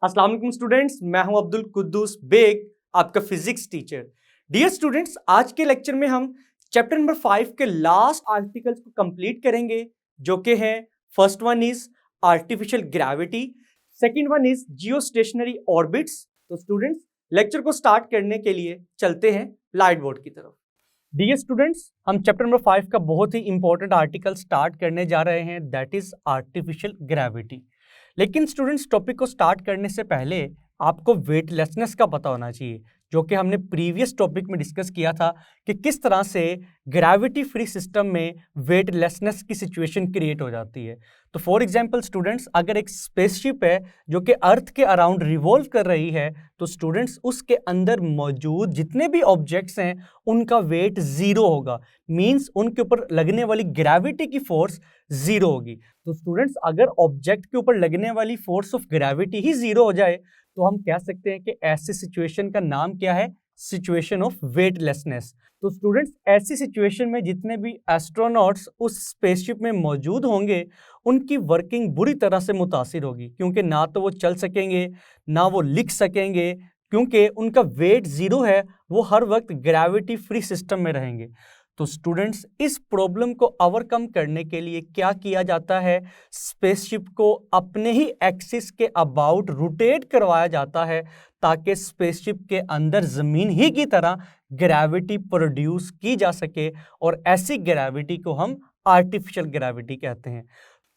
अस्सलाम वालेकुम स्टूडेंट्स, मैं हूं अब्दुल कुद्दूस बेग, आपका फिजिक्स टीचर। डियर स्टूडेंट्स, आज के लेक्चर में हम चैप्टर नंबर 5 के लास्ट आर्टिकल्स को कंप्लीट करेंगे, जो कि हैं first one is artificial gravity, second one is Jio stationery orbits. तो स्टूडेंट्स, लेक्चर को स्टार्ट करने के लिए चलते हैं लाइट बोर्ड की तरफ। डियर स्टूडेंट्स, हम चैप्टर नंबर 5 का बहुत ही इंपॉर्टेंट आर्टिकल स्टार्ट करने जा रहे हैं, दैट इज आर्टिफिशियल ग्रेविटी। लेकिन स्टूडेंट्स, टॉपिक को स्टार्ट करने से पहले आपको वेटलेसनेस का पता होना चाहिए, जो कि हमने प्रीवियस टॉपिक में डिस्कस किया था कि किस तरह से ग्रेविटी फ्री सिस्टम में वेटलेसनेस की सिचुएशन क्रिएट हो जाती है। तो फॉर एग्जांपल स्टूडेंट्स, अगर एक स्पेसशिप है जो कि अर्थ के अराउंड रिवॉल्व कर रही है, तो स्टूडेंट्स उसके अंदर मौजूद जितने भी ऑब्जेक्ट्स हैं उनका वेट जीरो होगा, मींस उनके ऊपर लगने वाली ग्रेविटी की फोर्स जीरो होगी। तो स्टूडेंट्स, अगर ऑब्जेक्ट के ऊपर लगने वाली force of gravity he zero हो जाए तो हम कह सकते हैं कि ऐसी सिचुएशन का नाम क्या है? Situation of weightlessness. तो स्टूडेंट्स, ऐसी सिचुएशन में जितने भी एस्ट्रोनॉट्स उस स्पेसशिप में मौजूद होंगे उनकी वर्किंग बुरी तरह से मुतासिर होगी, क्योंकि ना तो वो चल सकेंगे ना वो लिख सकेंगे, क्योंकि उनका वेट जीरो है, वो हर वक्त ग्रेविटी फ्री सिस्टम में रहेंगे। तो स्टूडेंट्स, इस प्रॉब्लम को ओवरकम करने के लिए क्या किया जाता है? स्पेसशिप को अपने ही एक्सिस के अबाउट रोटेट करवाया जाता है, ताकि स्पेसशिप के अंदर ज़मीन ही की तरह ग्रेविटी प्रोड्यूस की जा सके, और ऐसी ग्रेविटी को हम आर्टिफिशियल ग्रेविटी कहते हैं।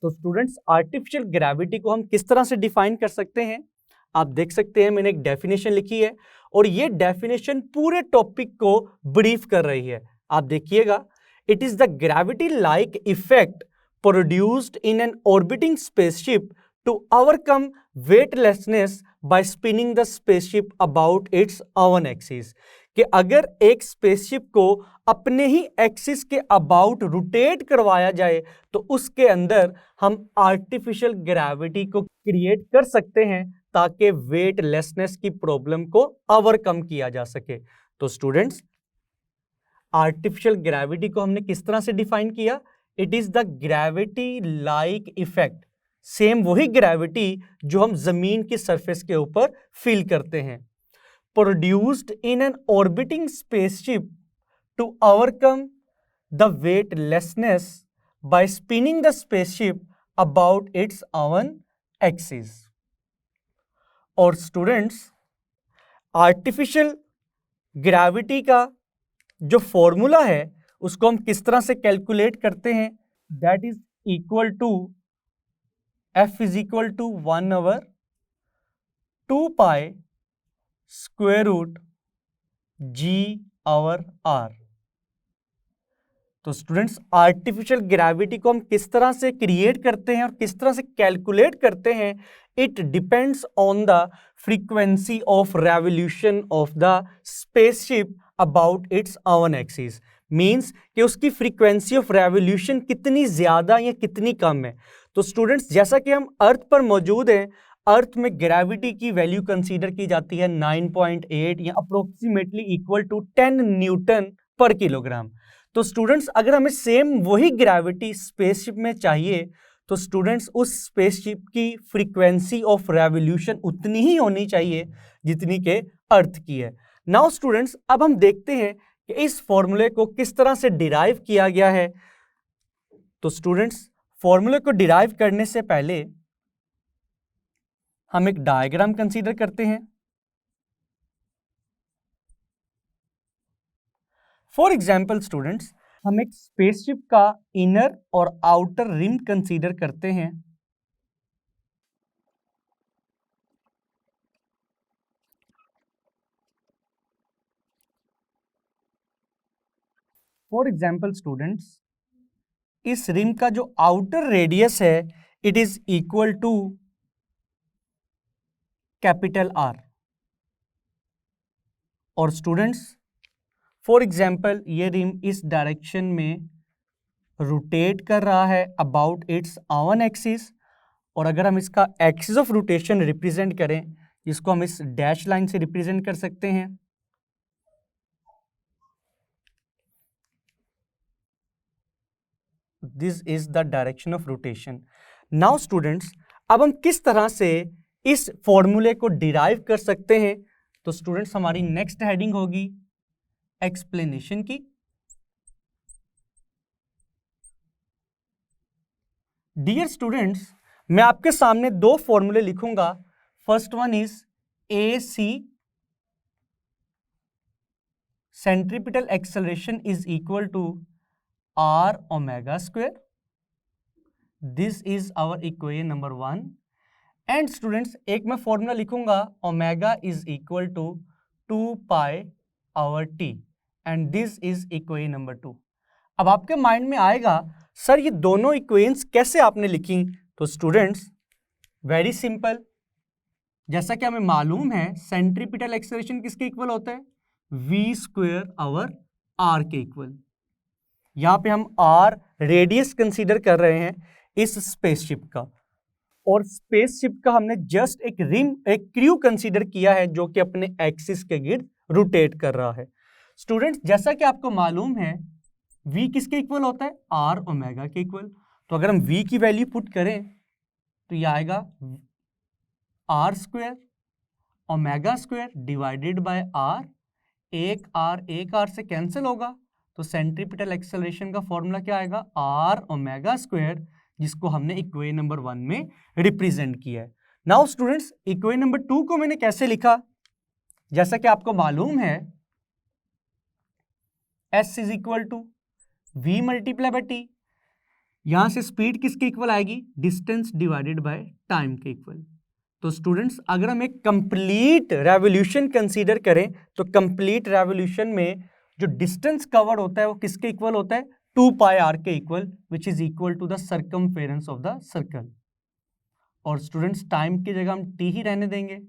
तो स्टूडेंट्स, आर्टिफिशियल ग्रेविटी को हम किस तरह से डिफाइन कर सकते हैं? आप देख सकते हैं मैंने एक डेफिनेशन लिखी है, और ये डेफिनेशन पूरे टॉपिक को ब्रीफ कर रही है। आप देखिएगा, it is the gravity like effect produced in an orbiting spaceship to overcome weightlessness by spinning the spaceship about its own axis. कि अगर एक स्पेसशिप को अपने ही एक्सिस के अबाउट रोटेट करवाया जाए तो उसके अंदर हम आर्टिफिशियल ग्रेविटी को क्रिएट कर सकते हैं, ताकि वेटलेसनेस की प्रॉब्लम को ओवरकम किया जा सके। तो स्टूडेंट्स, आर्टिफिशियल ग्रेविटी को हमने किस तरह से डिफाइन किया? It is the gravity like effect, same वही ग्रेविटी जो हम जमीन की सरफेस के ऊपर फील करते हैं, produced in an orbiting spaceship to overcome the weightlessness by spinning the spaceship about its own axis. और स्टूडेंट्स, आर्टिफिशियल ग्रेविटी का जो फॉर्मूला है उसको हम किस तरह से कैलकुलेट करते हैं? That is equal to F is equal to 1/2 pi square root G/R। तो स्टूडेंट्स, आर्टिफिशियल ग्रेविटी को हम किस तरह से क्रिएट करते हैं और किस तरह से कैलकुलेट करते हैं? It depends on the frequency of revolution of the spaceship about its own axis, means कि उसकी फ्रीक्वेंसी ऑफ रेवोल्यूशन कितनी ज्यादा या कितनी कम है। तो स्टूडेंट्स, जैसा कि हम अर्थ पर मौजूद हैं, अर्थ में ग्रेविटी की वैल्यू कंसीडर की जाती है 9.8 या अप्रोक्सीमेटली इक्वल टू 10 न्यूटन पर किलोग्राम। तो स्टूडेंट्स, अगर हमें सेम वही ग्रेविटी स्पेसशिप में चाहिए तो स्टूडेंट्स उस स्पेसशिप की फ्रीक्वेंसी ऑफ रेवोल्यूशन उतनी ही होनी चाहिए जितनी के अर्थ की है। नाउ स्टूडेंट्स, अब हम देखते हैं कि इस फॉर्मूले को किस तरह से डिराइव किया गया है। तो स्टूडेंट्स, फॉर्मूले को डिराइव करने से पहले हम एक डायग्राम कंसीडर करते हैं। फॉर एग्जाम्पल स्टूडेंट्स, हम एक स्पेसशिप का इनर और आउटर रिम कंसीडर करते हैं। फॉर एग्जाम्पल स्टूडेंट्स, इस रिम का जो आउटर रेडियस है it is equal to capital R। और स्टूडेंट्स, फॉर एग्जाम्पल ये रिम इस डायरेक्शन में रोटेट कर रहा है अबाउट इट्स ओन एक्सिस, और अगर हम इसका एक्सिस ऑफ रोटेशन रिप्रेजेंट करें, जिसको हम इस डैश लाइन से रिप्रेजेंट कर सकते हैं, this is the direction of rotation. Now students, अब हम किस तरह से इस फॉर्मूले को डिराइव कर सकते हैं। तो स्टूडेंट्स हमारी नेक्स्ट हेडिंग होगी एक्सप्लेनेशन की। डियर स्टूडेंट्स, मैं आपके सामने दो फॉर्मूले लिखूंगा। First one is A C centripetal acceleration is equal to R omega square. This is our equation number 1। And students एक मैं फॉर्मूला लिखूंगा omega is equal to 2 pi over T and this is equation number 2। अब आपके mind में आएगा sir ये दोनों equations कैसे आपने लिखी? तो स्टूडेंट्स वेरी सिंपल, जैसा कि हमें मालूम है सेंट्रीपिटल एक्सेलरेशन किसके इक्वल होता है? v स्क्वायर आवर r के इक्वल। यहाँ पे हम r रेडियस कंसीडर कर रहे हैं इस स्पेसशिप का, और स्पेसशिप का हमने जस्ट एक रिम एक क्रू कंसीडर किया है जो कि अपने एक्सिस के गिर्द रोटेट कर रहा है। स्टूडेंट्स जैसा कि आपको मालूम है v किसके इक्वल होता है? r ओमेगा के इक्वल। तो अगर हम v की वैल्यू पुट करें तो ये आएगा r square omega square divided bye r। एक r से कैंसिल होगा, तो सेंट्रीपिटल एक्सेलरेशन का फॉर्मूला क्या आएगा? r ओमेगा स्क्वायर, जिसको हमने इक्वेशन नंबर 1 में रिप्रेजेंट किया है। नाउ स्टूडेंट्स इक्वेशन नंबर 2 को मैंने कैसे लिखा? जैसा कि आपको मालूम है s is equal to v multiply by t। यहां से स्पीड किसके इक्वल आएगी? डिस्टेंस डिवाइडेड बाय टाइम के इक्वल। तो स्टूडेंट्स अगर हम एक कंप्लीट रेवोल्यूशन कंसीडर करें तो कंप्लीट रेवोल्यूशन में जो डिस्टेंस कवर होता है वो किसके इक्वल होता है? 2 पाई r के equal, which is equal to the circumference of the circle. और स्टूडेंट्स टाइम की जगह हम t ही रहने देंगे।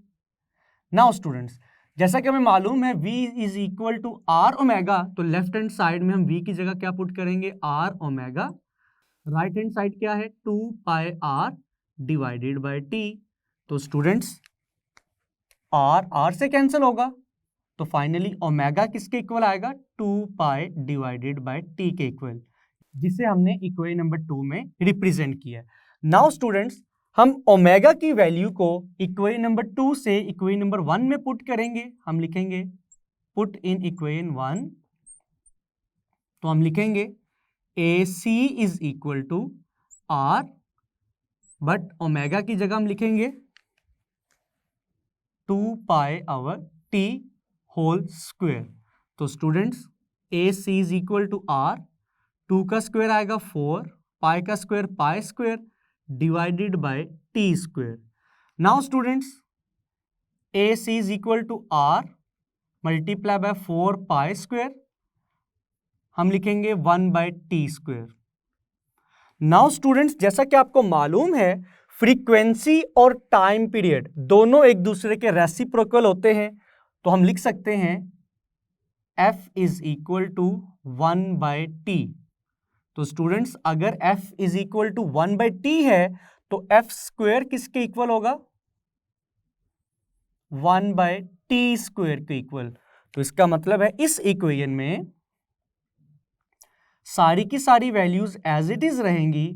नाउ स्टूडेंट्स जैसा कि हमें मालूम है v is equal to r omega, तो लेफ्ट हैंड साइड में हम v की जगह क्या पुट करेंगे? r omega. Right hand side क्या है? 2 pi r divided by t। तो स्टूडेंट्स r से कैंसिल होगा, तो फाइनली ओमेगा किसके इक्वल आएगा? 2 पाई डिवाइडेड बाय t के इक्वल, जिसे हमने इक्वेशन नंबर 2 में रिप्रेजेंट किया है। नाउ स्टूडेंट्स हम ओमेगा की वैल्यू को इक्वेशन नंबर 2 से इक्वेशन नंबर 1 में पुट करेंगे। हम लिखेंगे पुट इन इक्वेशन 1, तो हम लिखेंगे AC is equal to R, but omega की जगह हम लिखेंगे 2 pi over t whole square. तो students AC is equal to R, 2 का स्क्वायर आएगा 4, पाई का square pi square divided by t square. Now students AC is equal to R multiply by 4 pi square, हम लिखेंगे 1 by T square. Now students जैसा कि आपको मालूम है फ्रीक्वेंसी और टाइम पीरियड दोनों एक दूसरे के रेसिप्रोकल होते हैं, तो हम लिख सकते हैं F is equal to 1 by T. तो स्टूडेंट्स अगर F is equal to 1 by T है तो F स्क्वायर किसके इक्वल होगा? 1 बाय टी स्क्वायर के इक्वल। तो इसका मतलब है इस इक्वेशन में सारी की सारी वैल्यूज एज इट इज रहेंगी,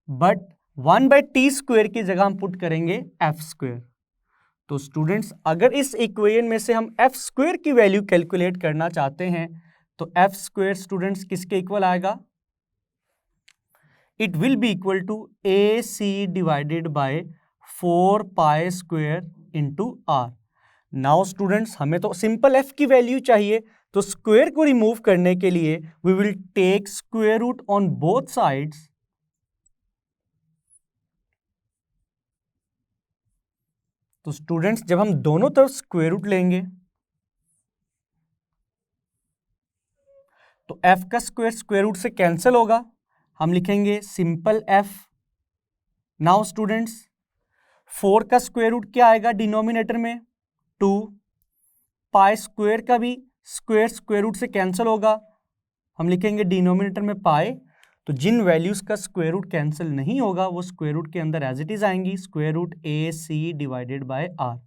बट 1 बाय टी स्क्वायर की जगह हम पुट करेंगे एफ स्क्वायर। तो स्टूडेंट्स अगर इस इक्वेशन में से हम एफ स्क्वायर की वैल्यू कैलकुलेट करना चाहते हैं तो एफ स्क्वायर स्टूडेंट्स किसके इक्वल आएगा? It will be equal to A C divided by 4 pi square into R. Now students हमें तो सिंपल एफ की वैल्यू चाहिए, तो स्क्वायर को रिमूव करने के लिए we will take square root on both sides. तो स्टूडेंट्स जब हम दोनों तरफ स्क्वायर रूट लेंगे तो f का स्क्वायर स्क्वायर रूट से कैंसिल होगा, हम लिखेंगे सिंपल f। नाउ स्टूडेंट्स 4 का स्क्वायर रूट क्या आएगा डिनोमिनेटर में? 2। पाई स्क्वायर का भी स्क्वायर स्क्वायर रूट से कैंसिल होगा, हम लिखेंगे डिनोमिनेटर में पाई। तो जिन वैल्यूज का स्क्वायर रूट कैंसिल नहीं होगा वो स्क्वायर रूट के अंदर एज इट इज आएंगी, square root A C divided by R.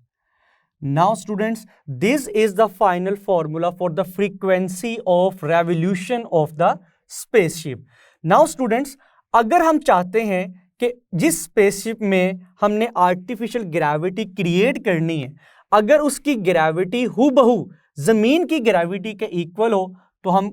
Now students this is the final formula for the frequency of revolution of the spaceship. Now students अगर हम चाहते हैं कि जिस स्पेसशिप में हमने आर्टिफिशियल ग्रेविटी क्रिएट करनी है, अगर उसकी ग्रेविटी हूबहू जमीन की ग्रेविटी के इक्वल हो तो हम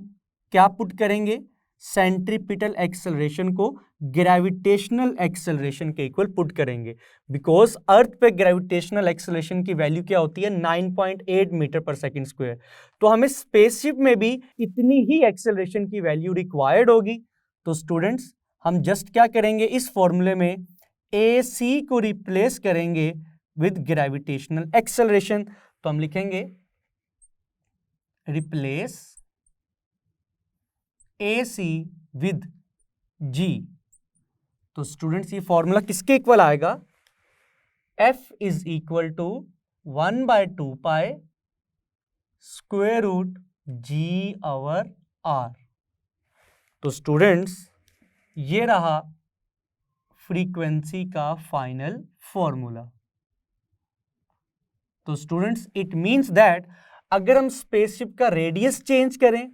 क्या पुट करेंगे, सेंट्रीपिटल एक्सेलरेशन को ग्रेविटेशनल एक्सेलरेशन के इक्वल पुट करेंगे। बिकॉज अर्थ पे ग्रेविटेशनल एक्सेलरेशन की वैल्यू क्या होती है, 9.8 मीटर पर सेकंड स्क्वायर। तो हमें स्पेसशिप में भी इतनी ही एक्सेलरेशन की वैल्यू रिक्वायर्ड होगी। तो स्टूडेंट्स हम जस्ट क्या करेंगे, इस फॉर्मूले में ए सी को रिप्लेस करेंगे विद ग्रेविटेशनल एक्सेलरेशन। तो हम लिखेंगे रिप्लेस ए सी विद जी। तो स्टूडेंट्स ये फॉर्मूला किसके इक्वल आएगा, F is equal to 1/2 pi square root G over R. तो स्टूडेंट्स ये रहा फ्रीक्वेंसी का फाइनल फॉर्मूला। तो स्टूडेंट्स इट मींस दैट अगर हम स्पेसशिप का रेडियस चेंज करें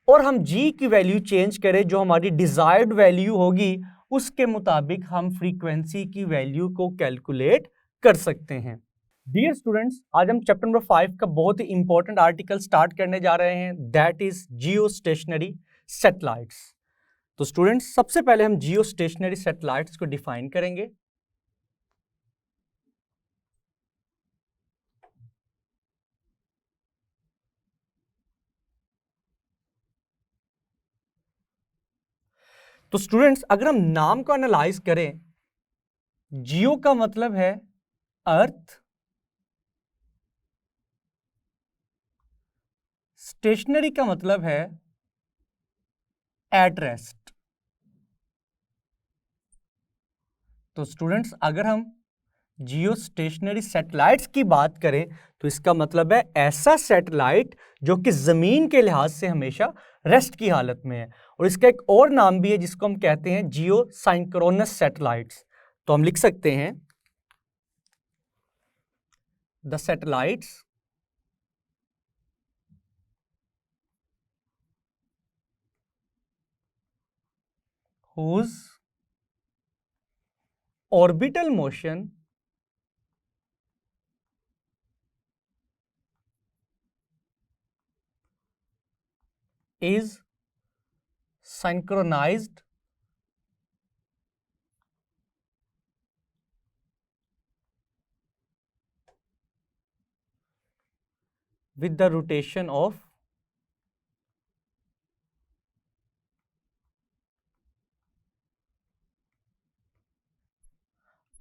और हम जी की वैल्यू चेंज करें, जो हमारी डिजायर्ड वैल्यू होगी उसके मुताबिक हम फ्रीक्वेंसी की वैल्यू को कैलकुलेट कर सकते हैं। डियर स्टूडेंट्स, आज हम चैप्टर नंबर 5 का बहुत ही इंपॉर्टेंट आर्टिकल स्टार्ट करने जा रहे हैं, that is Jio stationery satellites. तो स्टूडेंट्स सबसे पहले हम जियो स्टेशनरी सैटेलाइट्स को डिफाइन करेंगे। तो स्टूडेंट्स अगर हम नाम को एनालाइज करें, जियो का मतलब है अर्थ, स्टेशनरी का मतलब है एट रेस्ट। तो स्टूडेंट्स अगर हम जियो स्टेशनरी सैटेलाइट्स की बात करें तो इसका मतलब है ऐसा सैटेलाइट जो कि जमीन के लिहाज से हमेशा रेस्ट की हालत में है। और इसका एक और नाम भी है जिसको हम कहते हैं जियो साइंक्रोनस सैटेलाइट्स। तो हम लिख सकते हैं the satellites whose orbital motion is synchronized with the rotation of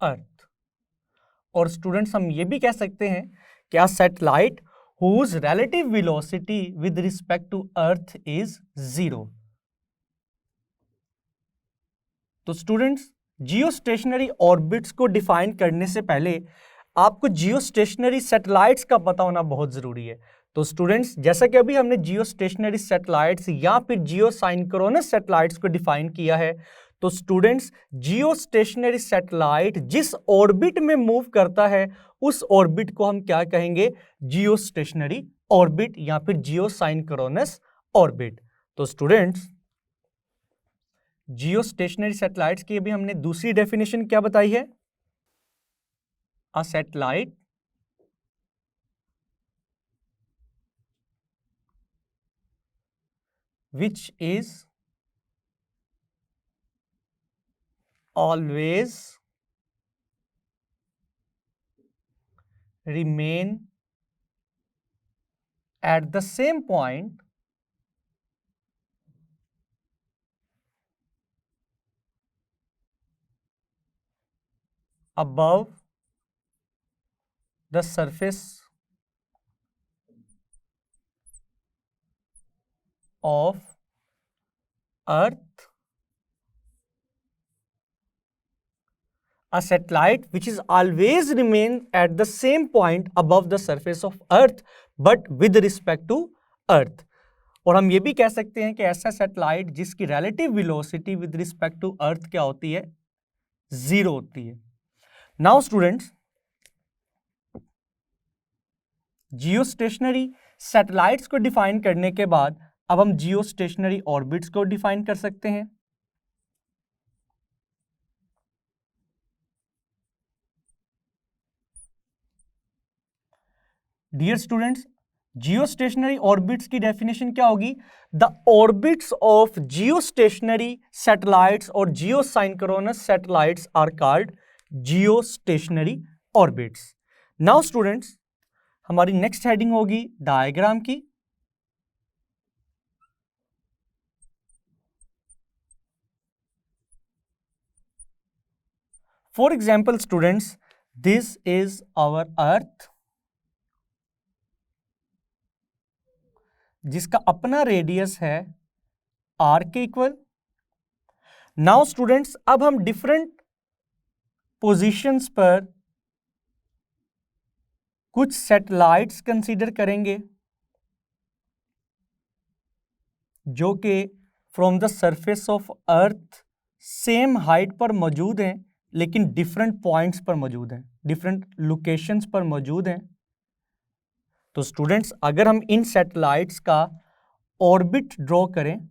अर्थ। और स्टूडेंट्स हम ये भी कह सकते हैं कि a satellite whose relative velocity with respect to earth is 0। तो स्टूडेंट्स जियो स्टेशनरी ऑर्बिट्स को डिफाइन करने से पहले आपको जियो स्टेशनरी सैटेलाइट्स का पता होना बहुत जरूरी है। तो स्टूडेंट्स जैसा कि अभी हमने जियो स्टेशनरी सैटेलाइट्स या फिर जियो साइंक्रोनस सैटेलाइट्स को डिफाइन किया है, तो स्टूडेंट्स जियो स्टेशनरी सैटेलाइट जिस ऑर्बिट में मूव करता है उस ऑर्बिट को हम क्या कहेंगे, जियो स्टेशनरी ऑर्बिट या फिर जियो साइंक्रोनस ऑर्बिट। तो स्टूडेंट्स जियो स्टेशनरी सैटेलाइट्स की अभी हमने दूसरी डेफिनेशन क्या बताई है, a satellite which is always remain at the same point above the surface of earth, a satellite which is always remain at the same point above the surface of earth but with respect to earth। और हम ये भी कह सकते हैं कि ऐसा satellite जिसकी relative velocity with respect to earth क्या होती है, 0 होती है। Now students geostationary satellites को डिफाइन करने के बाद अब हम जियो स्टेशनरी ऑर्बिट्स को डिफाइन कर सकते हैं। डियर स्टूडेंट्स, जियोस्टेशनरी ऑर्बिट्स की डेफिनेशन क्या होगी? The orbits of geostationary satellites और geosynchronous satellites are called geostationary orbits. Now students, हमारी नेक्स्ट हेडिंग होगी डायग्राम की। For example students, this is our earth, जिसका अपना रेडियस है r के इक्वल। नाउ स्टूडेंट्स, अब हम डिफरेंट पोजीशंस पर कुछ सैटेलाइट्स कंसीडर करेंगे जो कि from the surface of earth same height पर मौजूद हैं, लेकिन डिफरेंट पॉइंट्स पर मौजूद हैं, डिफरेंट लोकेशंस पर मौजूद हैं। तो स्टूडेंट्स, अगर हम इन सैटेलाइट्स का ऑर्बिट ड्रॉ करें,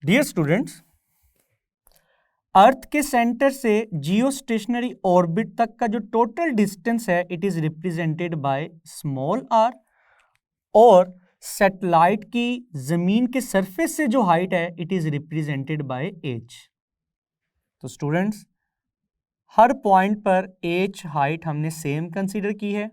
डियर स्टूडेंट्स, अर्थ के सेंटर से जियोस्टेशनरी ऑर्बिट तक का जो टोटल डिस्टेंस है it is represented by small r, और सैटेलाइट की जमीन के सरफेस से जो हाइट है it is represented by h। तो स्टूडेंट्स, हर पॉइंट पर h हाइट हमने सेम कंसीडर की है।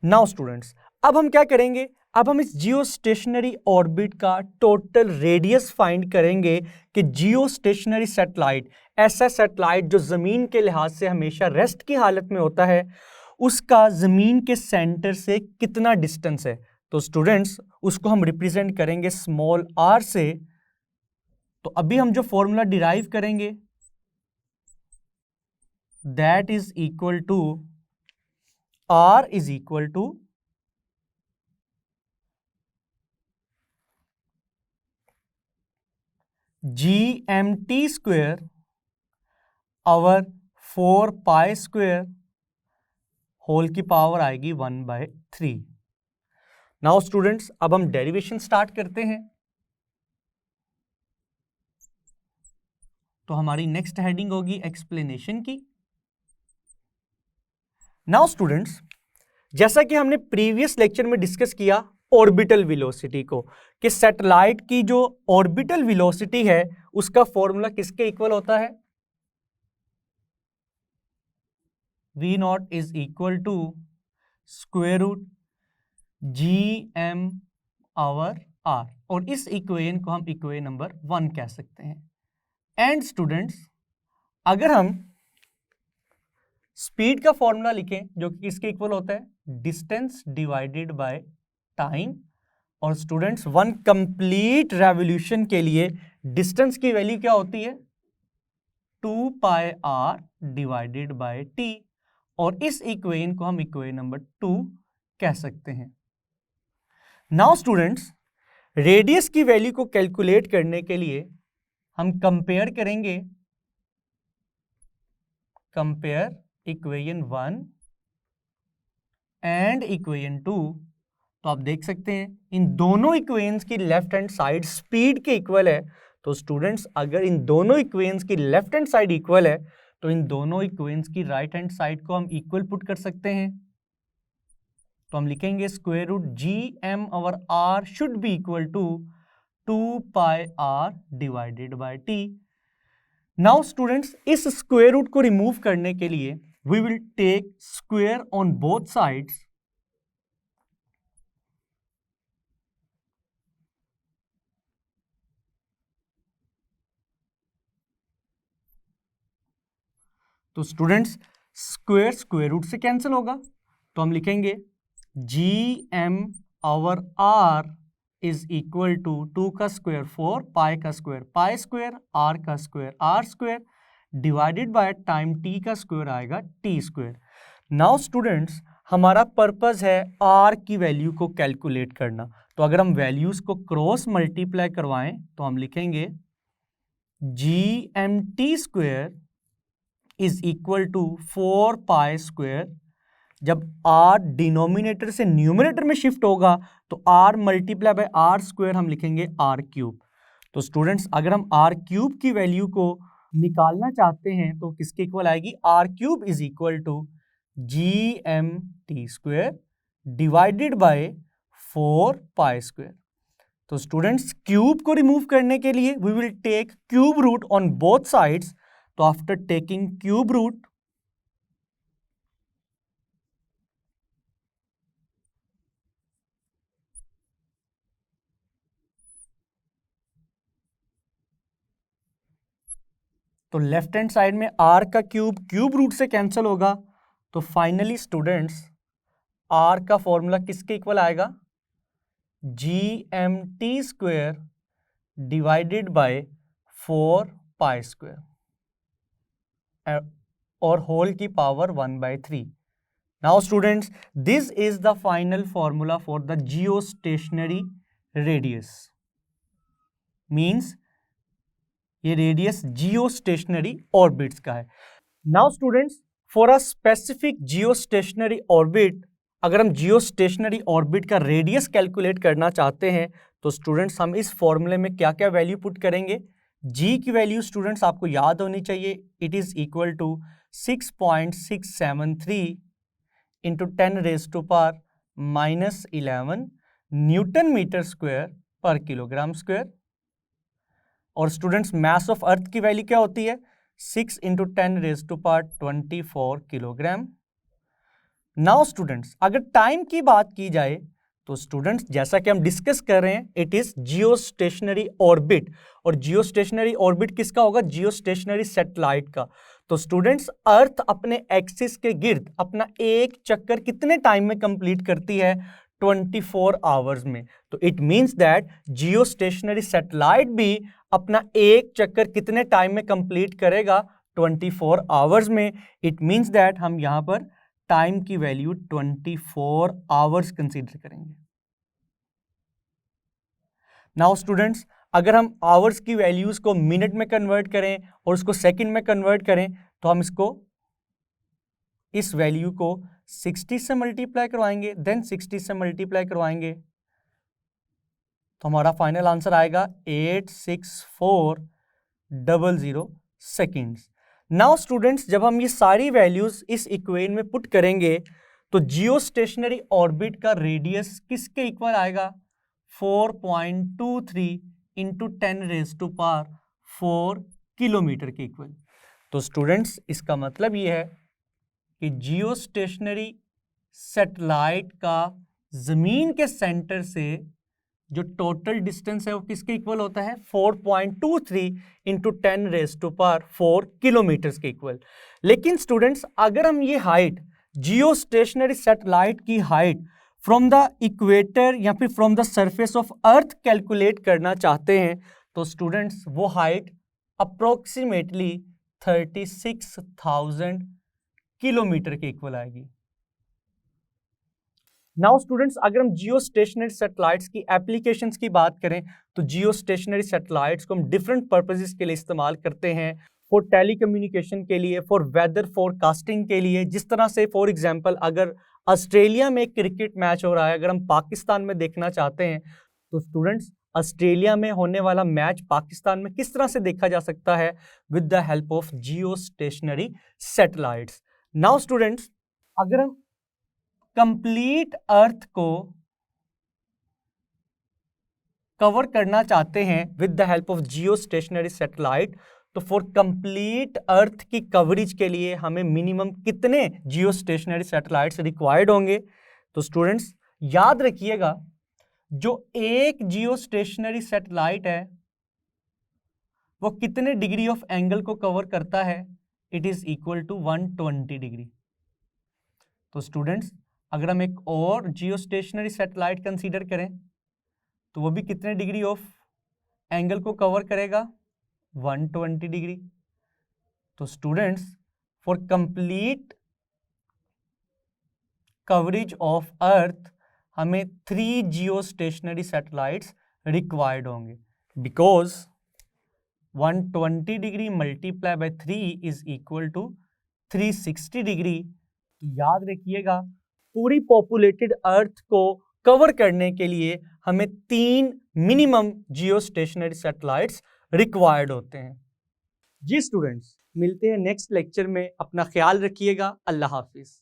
नाउ स्टूडेंट्स, अब हम क्या करेंगे? अब हम इस जियोस्टेशनरी ऑर्बिट का टोटल रेडियस फाइंड करेंगे कि जियोस्टेशनरी सैटेलाइट, ऐसा सैटेलाइट जो जमीन के लिहाज से हमेशा रेस्ट की हालत में होता है, उसका जमीन के सेंटर से कितना डिस्टेंस है। तो स्टूडेंट्स, उसको हम रिप्रेजेंट करेंगे स्मॉल r से। तो अभी हम जो फॉर्मूला डिराइव करेंगे that is equal to r is equal to GMT square over 4 pi square whole की पावर आएगी 1/3। नाउ स्टूडेंट्स, अब हम डेरिवेशन स्टार्ट करते हैं। तो हमारी नेक्स्ट हेडिंग होगी एक्सप्लेनेशन की। नाउ स्टूडेंट्स, जैसा कि हमने प्रीवियस लेक्चर में डिस्कस किया ऑर्बिटल वेलोसिटी को, कि सैटेलाइट की जो ऑर्बिटल वेलोसिटी है उसका फॉर्मूला किसके इक्वल होता है? v0 is equal to square root GM over r, और इस इक्वेशन को हम इक्वेशन नंबर 1 कह सकते हैं। एंड स्टूडेंट्स, अगर हम स्पीड का फॉर्मूला लिखें जो कि किसके इक्वल होता है? Distance divided by time. और स्टूडेंट्स, 1 कंप्लीट रेवोल्यूशन के लिए डिस्टेंस की वैल्यू क्या होती है? 2 pi r divided by t, और इस इक्वेशन को हम इक्वेशन नंबर 2 कह सकते हैं। नाउ स्टूडेंट्स, रेडियस की वैल्यू को कैलकुलेट करने के लिए हम कंपेयर करेंगे, कंपेयर इक्वेशन 1 एंड इक्वेशन 2। तो आप देख सकते हैं इन दोनों इक्वेशंस की लेफ्ट हैंड साइड स्पीड के इक्वल है। तो स्टूडेंट्स, अगर इन दोनों इक्वेशंस की लेफ्ट हैंड साइड इक्वल है तो इन दोनों इक्वेशंस की राइट हैंड साइड को हम इक्वल पुट कर सकते हैं। तो हम लिखेंगे square root GM over r should be equal to 2 pi r divided by t। Now students, इस स्क्वायर रूट को रिमूव करने के लिए we will take square on both sides. तो स्टूडेंट्स, स्क्वायर स्क्वायर रूट से कैंसिल होगा, तो हम लिखेंगे GM over r is equal to 2 का स्क्वायर 4, पाई का स्क्वायर पाई स्क्वायर, r का square r square divided by time t का स्क्वायर आएगा t स्क्वायर। नाउ स्टूडेंट्स, हमारा पर्पस है r की वैल्यू को कैलकुलेट करना। तो अगर हम वैल्यूज को क्रॉस मल्टीप्लाई करवाएं तो हम लिखेंगे GMT² इज इक्वल टू 4π²। जब r डिनोमिनेटर से न्यूमरेटर में शिफ्ट होगा तो r मल्टीप्लाई बाय r² हम लिखेंगे r³। तो स्टूडेंट्स अगर हम r³ की वैल्यू को निकालना चाहते हैं तो किसके इक्वल आएगी, r³ is equal to GMT² divided by 4π²। तो स्टूडेंट्स क्यूब को रिमूव करने के लिए we will take cube root on both sides. तो आफ्टर टेकिंग क्यूब रूट, तो लेफ्ट हैंड साइड में r का क्यूब रूट से कैंसिल होगा। तो फाइनली स्टूडेंट्स r का फॉर्मूला किसके इक्वल आएगा, GMT² डिवाइडेड बाय 4π² और होल की power 1/3। Now students this is the final formula for the geostationary radius. Means ये रेडियस जियोस्टेशनरी ऑर्बिट्स का है। Now students for a specific geostationary orbit, अगर हम जियोस्टेशनरी ऑर्बिट का रेडियस कैलकुलेट करना चाहते हैं तो स्टूडेंट्स हम इस फॉर्मूले में क्या क्या वैल्यू पुट करेंगे। जी की वैल्यू स्टूडेंट्स आपको याद होनी चाहिए, it is equal to 6.673 into 10⁻⁻11 newton metre square पर किलोग्राम स्क्वायर। और स्टूडेंट्स मास ऑफ अर्थ की वैल्यू क्या होती है, 6 इंटू 10⁻24 किलोग्राम। नाउ स्टूडेंट्स अगर टाइम की बात की जाए तो स्टूडेंट्स जैसा कि हम डिस्कस कर रहे हैं इट इज जियोस्टेशनरी ऑर्बिट, और जियोस्टेशनरी ऑर्बिट किसका होगा, जियोस्टेशनरी सैटेलाइट का। तो स्टूडेंट्स अर्थ अपने एक्सिस के गिर्द अपना एक चक्कर कितने टाइम में कंप्लीट करती है, 24 आवर्स में। तो it means that geostationary satellite भी अपना एक चक्कर कितने टाइम में कंप्लीट करेगा, 24 आवर्स में। इट मींस दैट हम यहां पर टाइम की वैल्यू 24 आवर्स कंसीडर करेंगे। नाउ स्टूडेंट्स अगर हम आवर्स की वैल्यूज को मिनट में कन्वर्ट करें और उसको सेकंड में कन्वर्ट करें तो हम इस वैल्यू को 60 से मल्टीप्लाई करवाएंगे, देन 60 से मल्टीप्लाई करवाएंगे तो हमारा फाइनल आंसर आएगा 86400 सेकेंड्स। नाउ स्टूडेंट्स जब हम ये सारी वैल्यूज इस इक्वेशन में पुट करेंगे तो जियोस्टेशनरी ऑर्बिट का रेडियस किसके इक्वल आएगा, 4.23 इंटू 10⁻⁴ किलोमीटर के इक्वल। तो स्टूडेंट्स इसका मतलब ये है कि जियोस्टेशनरी सैटेलाइट का जमीन के सेंटर से जो टोटल डिस्टेंस है वो किसके इक्वल होता है, 4.23 इंटू 10⁻⁴ किलोमीटर के इक्वल। लेकिन स्टूडेंट्स अगर हम ये हाइट जियोस्टेशनरी सैटेलाइट की हाइट फ्रॉम द इक्वेटर या फिर from the surface of earth calculate करना चाहते हैं तो स्टूडेंट्स वो हाइट अप्रोक्सीमेटली 36,000 किलोमीटर के इक्वल आएगी। नाउ स्टूडेंट्स अगर हम जियोस्टेशनरी सैटेलाइट्स की एप्लीकेशंस की बात करें तो जियोस्टेशनरी सैटेलाइट्स को हम डिफरेंट पर्पसेस के लिए इस्तेमाल करते हैं, फॉर टेलीकम्युनिकेशन के लिए, फॉर वेदर फोरकास्टिंग के लिए। जिस तरह से फॉर एग्जांपल अगर ऑस्ट्रेलिया में एक क्रिकेट मैच हो रहा है, अगर हम पाकिस्तान में देखना चाहते हैं तो स्टूडेंट्स ऑस्ट्रेलिया में होने वाला मैच पाकिस्तान में किस तरह से देखा जा सकता है, with the help of geostationary satellites. Now students अगर हम कंप्लीट अर्थ को कवर करना चाहते हैं with the help of geostationary satellite तो फॉर कंप्लीट अर्थ की कवरेज के लिए हमें मिनिमम कितने जियोस्टेशनरी सैटेलाइट्स रिक्वायर्ड होंगे। तो स्टूडेंट्स याद रखिएगा जो एक जियोस्टेशनरी सैटेलाइट है वो कितने डिग्री ऑफ एंगल को कवर करता है, it is equal to 120 degree. तो स्टूडेंट्स अगर हम एक और जियोस्टेशनरी सैटेलाइट कंसीडर करें तो वो भी कितने डिग्री ऑफ एंगल को कवर करेगा, 120 डिग्री। तो students for complete coverage of earth हमें 3 जियोस्टेशनरी सैटेलाइट्स रिक्वायर्ड होंगे, because 120 degree multiply by 3 is equal to 360 degree. तो याद रखिएगा, पूरी पॉपुलेटेड अर्थ को कवर करने के लिए हमें 3 मिनिमम जियो स्टेशनरी सैटेलाइट्स रिक्वायर्ड होते हैं। जी स्टूडेंट्स, मिलते हैं नेक्स्ट लेक्चर में। अपना ख्याल रखिएगा। अल्लाह हाफिज।